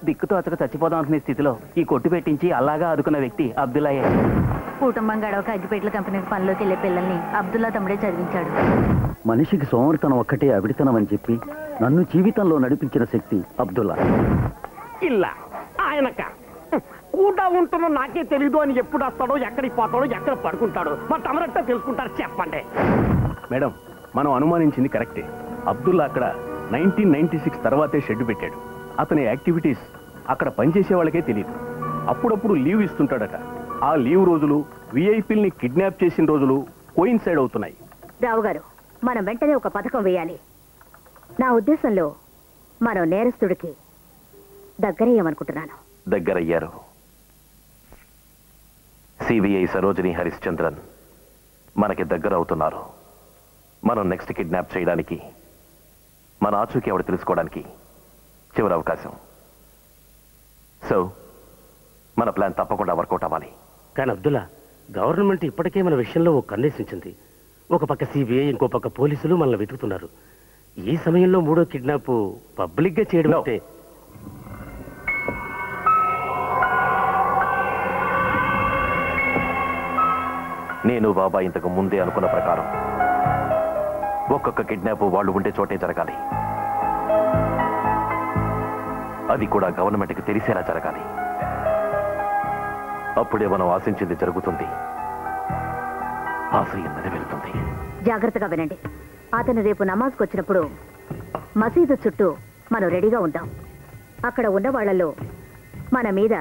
దిక్కుతో అతక చచ్చిపోదాం అనుకునే స్థితిలో ఈ కొట్టు పెట్టించి అలాగా ఆదుకున్న వ్యక్తి అబ్దుల్లాయే. కుటుంబం గడవక అగ్గిపేట్ల కంపెనీకి పనిలోకి వెళ్లే పిల్లల్ని అబ్దుల్లా తమ్ముడే చదివించాడు. మనిషికి సోమరితనం ఒక్కటే అవిడితనం అని చెప్పి నన్ను జీవితంలో నడిపించిన శక్తి అబ్దుల్లా. ఇల్లా ఆయనక కూడా ఉంటున్న నాకే తెలీదు అని ఎప్పుడు వస్తాడో, ఎక్కడికి పోతాడో, ఎక్కడ పడుకుంటాడో మా తమరంతా తెలుసుకుంటారు. చెప్పండి మేడం, మనం అనుమానించింది కరెక్టే. అబ్దుల్లా అక్కడ 1996 తర్వాతే షెడ్ పెట్టాడు. అతని యాక్టివిటీస్ అక్కడ పనిచేసే వాళ్ళకే తెలియదు. అప్పుడప్పుడు లీవ్ ఇస్తుంటాడట. ఆ లీవ్ రోజులు విఐపీల్ని కిడ్నాప్ చేసిన రోజులు కోయిన్సైడ్ అవుతున్నాయి. రావు గారు, మనం వెంటనే ఒక పథకం వేయాలి. నా ఉద్దేశంలో మనం నేరస్తుడికి దగ్గరయ్యామనుకుంటున్నాను. దగ్గరయ్యారు. సిబిఐ సరోజిని హరిశ్చంద్రన్ మనకి దగ్గర అవుతున్నారు. మనం నెక్స్ట్ కిడ్నాప్ చేయడానికి, మన ఆచూకీ ఎవడు తెలుసుకోవడానికి చివరి అవకాశం. సో మన ప్లాన్ తప్పకుండా వర్కౌట్ అవ్వాలి. కానీ అబ్దుల్లా, గవర్నమెంట్ ఇప్పటికే మన విషయంలో ఒక కన్నేసించింది. ఒక పక్క సిబిఐ, ఇంకో పక్క పోలీసులు మనల్ని వెతుకుతున్నారు. ఈ సమయంలో మూడో కిడ్నాప్ పబ్లిక్ గా చేయడం అంటే నేను బాబా ఇంతకు ముందే అనుకున్న ప్రకారం ఒక్కొక్క కిడ్నాప్ వాళ్ళు ఉండే చోటే జరగాలి. అది కూడా గవర్నమెంట్కి తెలిసేలా జరగాలి. అప్పుడే మనం ఆశించింది జరుగుతుంది, ఆశయం నెరవేరుతుంది. జాగ్రత్తగా వినండి. అతను రేపు నమాజ్కి వచ్చినప్పుడు మసీదు చుట్టూ మనం రెడీగా ఉంటాం. అక్కడ ఉన్న వాళ్లలో మన మీద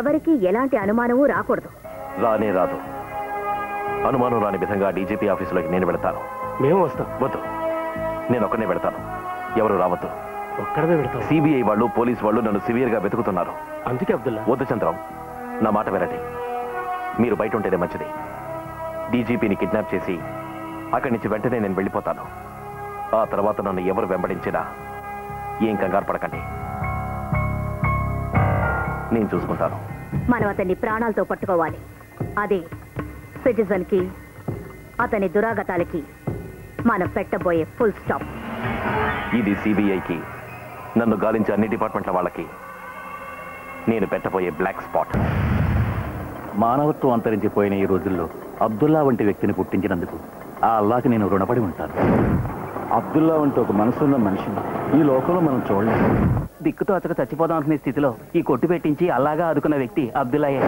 ఎవరికి ఎలాంటి అనుమానమూ రాకూడదు. రానే రాదు. అనుమానం రాని విధంగా డీజీపీ ఆఫీసులోకి నేను వెళతాను. మేము వస్తాం. వద్దు, నేను ఒక్కనే వెళతాను. ఎవరు రావద్దు. ఒక్కడమే వెళతాం. సిబిఐ వాళ్ళు, పోలీస్ వాళ్ళు నన్ను సివియర్ గా వెతుకుతున్నారు. అందుకే అబ్దుల్లా. వద్దు చంద్రం, నా మాట వినండి. మీరు బయట ఉంటేనే మంచిది. డీజీపీని కిడ్నాప్ చేసి అక్కడి నుంచి వెంటనే నేను వెళ్ళిపోతాను. ఆ తర్వాత నన్ను ఎవరు వెంబడించినా ఏం కంగారు పడకండి, నేను చూసుకుంటాను. మనం అతన్ని ప్రాణాలతో పట్టుకోవాలి. అది సిటిజన్ కి, అతని దురాగతాలకి మనం పెట్టబోయే ఫుల్ స్టాప్. ఇది సిబిఐకి, నన్ను గాలించే అన్ని డిపార్ట్మెంట్ల వాళ్ళకి నేను పెట్టబోయే బ్లాక్ స్పాట్. మానవత్వం అంతరించిపోయిన ఈ రోజుల్లో అబ్దుల్లా వంటి వ్యక్తిని పుట్టించినందుకు ఆ అల్లాకి నేను రుణపడి ఉంటాను. అబ్దుల్లా వంటి ఒక మనసున్న మనిషిని ఈ లోకంలో మనం చూడలేము. దిక్కుతో అతక చచ్చిపోదాం అనుకునే స్థితిలో ఈ కొట్టు పెట్టించి అలాగా ఆదుకున్న వ్యక్తి అబ్దుల్లాయే.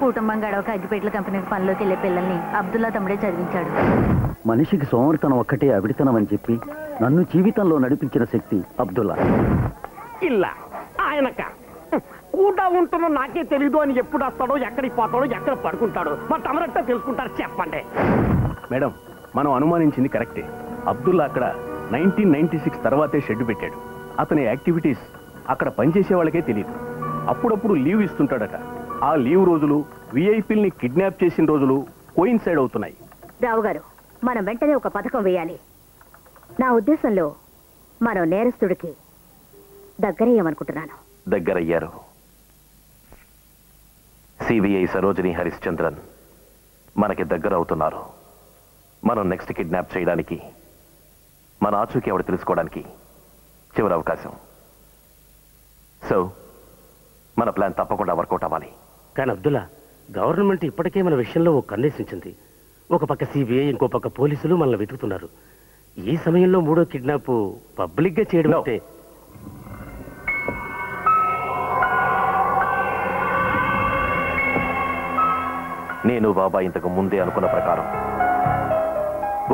కుటుంబం గడవక అగ్గిపేట్ల కంపెనీకి పనిలోకి వెళ్లే పిల్లల్ని అబ్దుల్లా తమ్ముడే చదివించాడు. మనిషికి సోమరితనం ఒక్కటే అవిడితనం అని చెప్పి నన్ను జీవితంలో నడిపించిన శక్తి అబ్దుల్లా. ఇల్లా ఆయనక కూడా ఉంటున్న నాకే తెలీదు అని ఎప్పుడు వస్తాడో, ఎక్కడికి పోతాడో, ఎక్కడ పడుకుంటాడో మా తమరంతా తెలుసుకుంటారు. చెప్పండి మేడం, మనం అనుమానించింది కరెక్టే. అబ్దుల్లా అక్కడ 1996 తర్వాతే షెడ్ పెట్టాడు. అతని యాక్టివిటీస్ అక్కడ పనిచేసే వాళ్ళకే తెలియదు. అప్పుడప్పుడు లీవ్ ఇస్తుంటాడట. ఆ లీవ్ రోజులు విఐపీల్ని కిడ్నాప్ చేసిన రోజులు కోయిన్సైడ్ అవుతున్నాయి. రావు గారు, మనం వెంటనే ఒక పథకం వేయాలి. నా ఉద్దేశంలో మనం నేరస్తుడికి దగ్గరయ్యామనుకుంటున్నాను. దగ్గరయ్యారు. సిబిఐ సరోజిని హరిశ్చంద్రన్ మనకి దగ్గర అవుతున్నారు. మనం నెక్స్ట్ కిడ్నాప్ చేయడానికి, మన ఆచూకీ ఎవడు తెలుసుకోవడానికి చివరి అవకాశం. సో మన ప్లాన్ తప్పకుండా వర్కౌట్ అవ్వాలి. కానీ అబ్దుల్లా, గవర్నమెంట్ ఇప్పటికే మన విషయంలో ఒక కన్నేసించింది. ఒక పక్క సిబిఐ, ఇంకో పక్క పోలీసులు మనల్ని వెతుకుతున్నారు. ఈ సమయంలో మూడో కిడ్నాప్ పబ్లిక్ గా చేయడం అంటే నేను బాబా ఇంతకు ముందే అనుకున్న ప్రకారం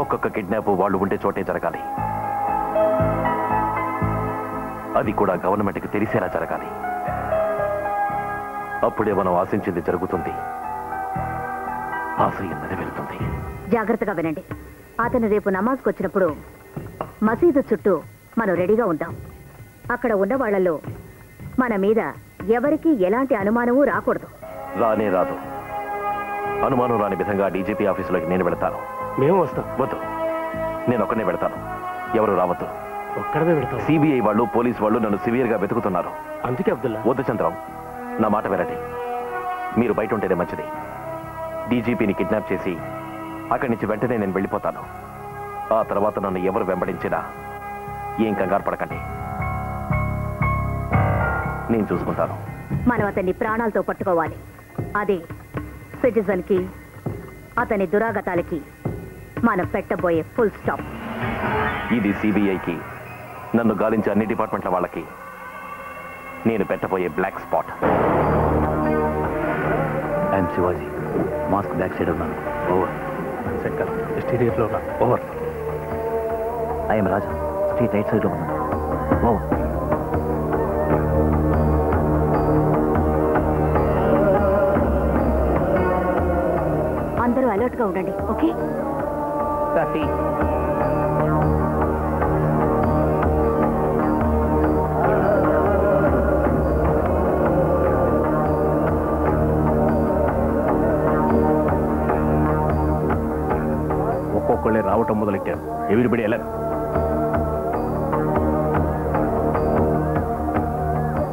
ఒక్కొక్క కిడ్నాప్ వాళ్ళు ఉండే చోటే జరగాలి. అది కూడా గవర్నమెంట్కి తెలిసేలా జరగాలి. అప్పుడే మనం ఆశించింది జరుగుతుంది, ఆశయం నెరవేరుతుంది. జాగ్రత్తగా వినండి. అతను రేపు నమాజ్కి వచ్చినప్పుడు మసీదు చుట్టూ మనం రెడీగా ఉంటాం. అక్కడ ఉన్న వాళ్లలో మన మీద ఎవరికి ఎలాంటి అనుమానమూ రాకూడదు. రానే రాదు. అనుమానం రాని విధంగా డీజీపీ ఆఫీసులోకి నేను వెళతాను. మేము వస్తాం. వద్దు, నేను ఒక్కనే వెళతాను. ఎవరు రావద్దు. ఒక్కడమే వెళతాం. సిబిఐ వాళ్ళు, పోలీస్ వాళ్ళు నన్ను సివియర్ గా వెతుకుతున్నారు. అందుకే అబ్దుల్లా. వద్దు చంద్రం, నా మాట వినండి. మీరు బయట ఉంటేనే మంచిది. డీజీపీని కిడ్నాప్ చేసి అక్కడి నుంచి వెంటనే నేను వెళ్ళిపోతాను. ఆ తర్వాత నన్ను ఎవరు వెంబడించినా ఏం కంగారు పడకండి, నేను చూసుకుంటాను. మనం అతన్ని ప్రాణాలతో పట్టుకోవాలి. అదే సిటిజన్ కి అతని దురాగతాలకి మనం పెట్టబోయే ఫుల్ స్టాప్. ఇది సిబిఐకి, నన్ను గాలించే అన్ని డిపార్ట్మెంట్ల వాళ్ళకి నేను పెట్టబోయే black spot. I'm Shivaji. Mask back side ఉన్నాను. ఓవర్. శంకర్ ఎస్టీరియర్లో ఉన్నా. Over. I'm Raja. Street right సైడ్లో ఉన్నాను. ఓవర్. అందరూ అలర్ట్ గా ఉండండి. ఓకే? ఒక్కొక్కళ్ళే రావటం మొదలెట్టారు. ఎవ్రీబడి ఎలా?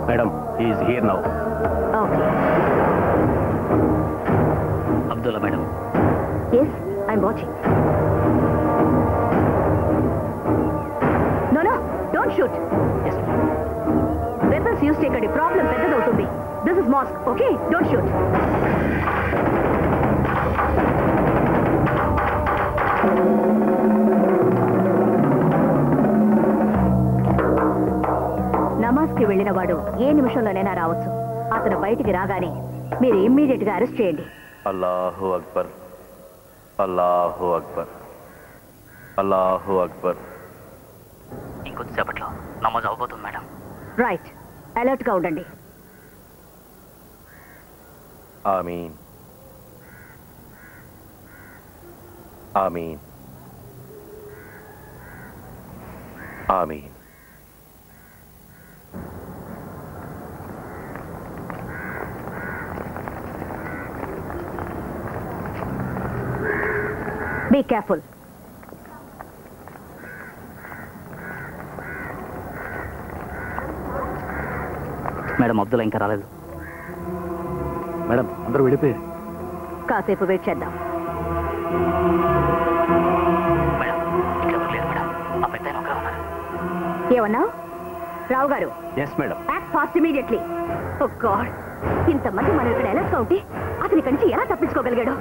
Madam, is here now. Okay. Abdullah madam. Yes, I'm watching. No, don't shoot. Yes. Weapons used ikkadi problem peddadavtundi. This is mosque, okay? Don't shoot. నమాజ్కి వెళ్ళిన వాడు ఏ నిమిషంలోనైనా రావచ్చు. అతను బయటికి రాగానే మీరు ఇమ్మీడియట్ గా అరెస్ట్ చేయండి. అల్లాహు అక్బర్, అల్లాహు అక్బర్, అల్లాహు అక్బర్. ఇంకొద్దిసేపట్లో నమాజ్ అవబోతుంది మేడం. రైట్. అలర్ట్ గా ఉండండి. ఆమీన్, ఆమీన్, ఆమీన్. Be careful. మేడం, అబ్దుల్లా ఇంకా రాలేదు. మేడం, అందరూ వెళ్ళిపోయారు. కాసేపు వెయిట్ చేద్దాం. మేడం, ఇక్కడ ఎవరు లేరు మేడం. ఆ పెద్ద ఆయన ఒకరే ఉన్నారు. ఏమన్నావు? రావు గారు, yes madam. Act fast immediately. Oh God, ఇంతమంది మనం ఇక్కడ అలర్ట్ గా ఉంటే అతని ఇక్కడి నుంచి ఎలా తప్పించుకోగలిగాడు?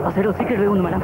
ఆ సైడ్ సీక్రెట్ వే ఉంది madam.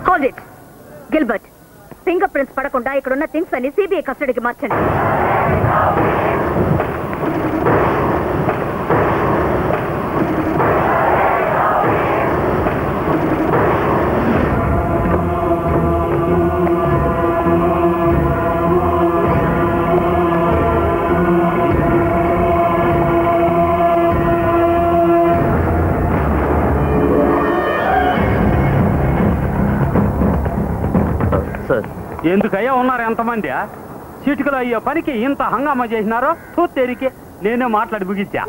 Hold it. Gilbert, finger prints పడకుండా ఇక్కడున్న థింగ్స్ అన్ని సిబిఐ కస్టడీకి మార్చండి. ఎందుకయ్యా ఉన్నారు ఎంతమంది? చిటికలు అయ్యే పనికి ఇంత హంగామా చేసినారో తూత్తేరికి నేనే మాట్లాడి ముగిచ్చా.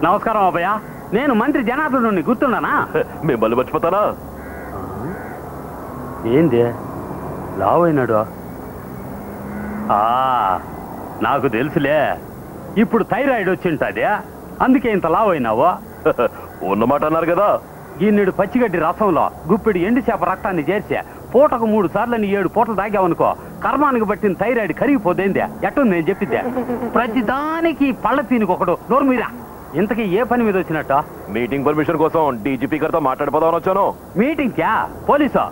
నమస్కారం అబ్బయ్య, నేను మంత్రి జనార్దనుని గుర్తున్నానా? మేము బలు మర్చిపోతానా? ఏంది లావు అయినాడు? నాకు తెలుసులే, ఇప్పుడు థైరాయిడ్ వచ్చింటది, అందుకే ఇంత లావు అయినావు. ఉన్నమాట అన్నారు కదా. గిన్నెడు పచ్చిగడ్డి రసంలో గుప్పిడి ఎండు చేప రక్తాన్ని చేర్చి పూటకు 3 సార్లు 7 పూటలు తాగావనుకో కర్మానికి పట్టిన థైరాయిడ్ కరిగిపోదేందే ఎట్టుంది నేను చెప్పిద్దే ప్రతిదానికి పళ్ళ తీనికి ఒకడు నోరు మీద ఇంతకీ ఏ పని మీద వచ్చినట్ట మీటింగ్ పర్మిషన్ కోసం డీజీపీ గారితో మాట్లాడిపోదామని వచ్చాను. మీటింగ్ క్యా పోలీసా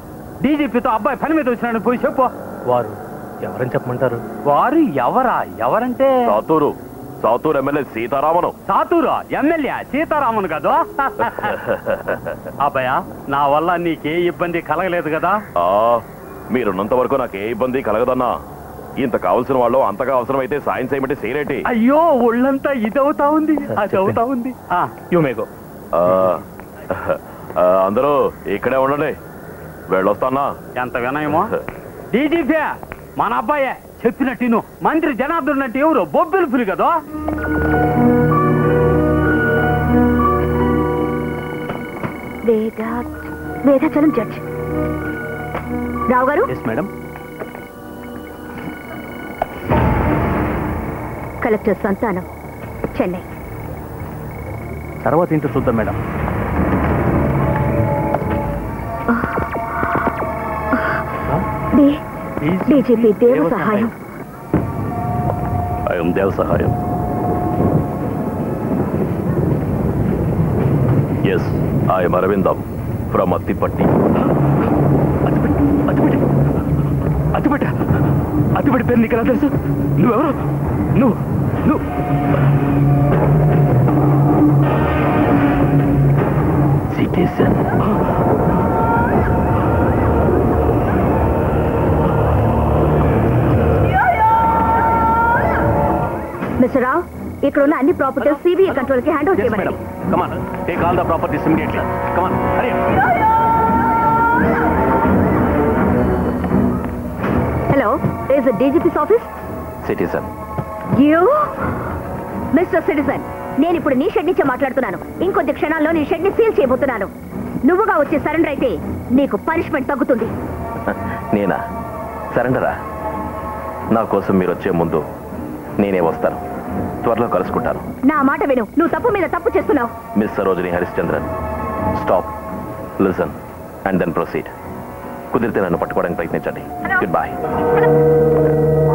డీజీపీతో అబ్బాయి పని మీద వచ్చినాడు పోయి చెప్పు. వారు ఎవరని చెప్పమంటారు? వారు ఎవరంటే సాతూరు ఎమ్మెల్యే సీతారామను. సాతూరు ఎమ్మెల్యే సీతారామన్ కదా. అబ్బాయ నా వల్ల నీకే ఇబ్బంది కలగలేదు కదా? మీరున్నంత వరకు నాకే ఇబ్బంది కలగదన్నా. ఇంత కావాల్సిన వాళ్ళు అంతగా అవసరమైతే సాయం చేయమంటే సేరేటి. అయ్యో ఒళ్ళంతా ఇదవుతా ఉంది అదవుతా ఉంది. యుమేగో అందరూ ఇక్కడే ఉండండి, వెళ్ళొస్తానా. ఎంత వినయమో. డీజీపీ మన అబ్బాయే చెప్పినట్టు మంత్రి జనార్దన్ అంటే ఎవరు బొబ్బిలి పులి కదా. వేదాచలం జడ్జ్ రావు గారు. మేడం. కలెక్టర్ సంతానం చెన్నై. తర్వాత ఏంటో చూద్దాం మేడం. డీజీపీ దేవ సహాయం. I'm Deva Sahayam. Yes I'm Aravindam from Attipatti. Athipetti పేరు నీకు ఎలా తెలుసు? నువ్వెవరు? నువ్వు సిటిజన్. మిస్టర్ రావు, ఇక్కడ ఉన్న అన్ని ప్రాపర్టీస్ సిబిఐ కంట్రోల్ కి హ్యాండ్ ఓవర్ చేయమని. Come on, take all the properties immediately. Come on, hurry up. Hello, is it DGP's office? Citizen. You? Mister citizen, నేను ఇప్పుడు నీ షెడ్ నుంచే మాట్లాడుతున్నాను. ఇంకొద్ది క్షణాల్లో నీ షెడ్ ని సీల్ చేయబోతున్నాను. నువ్వుగా వచ్చి సరెండర్ అయితే నీకు పనిష్మెంట్ తగ్గుతుంది. నేనా సరెండరా? నా కోసం మీరు వచ్చే ముందు నేనే వస్తాను. త్వరలో కలుసుకుంటాను. నా మాట విను, నువ్వు తప్పు మీద తప్పు చేస్తున్నావు. Miss Sarojini Harishchandran, stop, listen and then proceed. కుదిరితే నన్ను పట్టుకోవడానికి ప్రయత్నించండి. Good bye.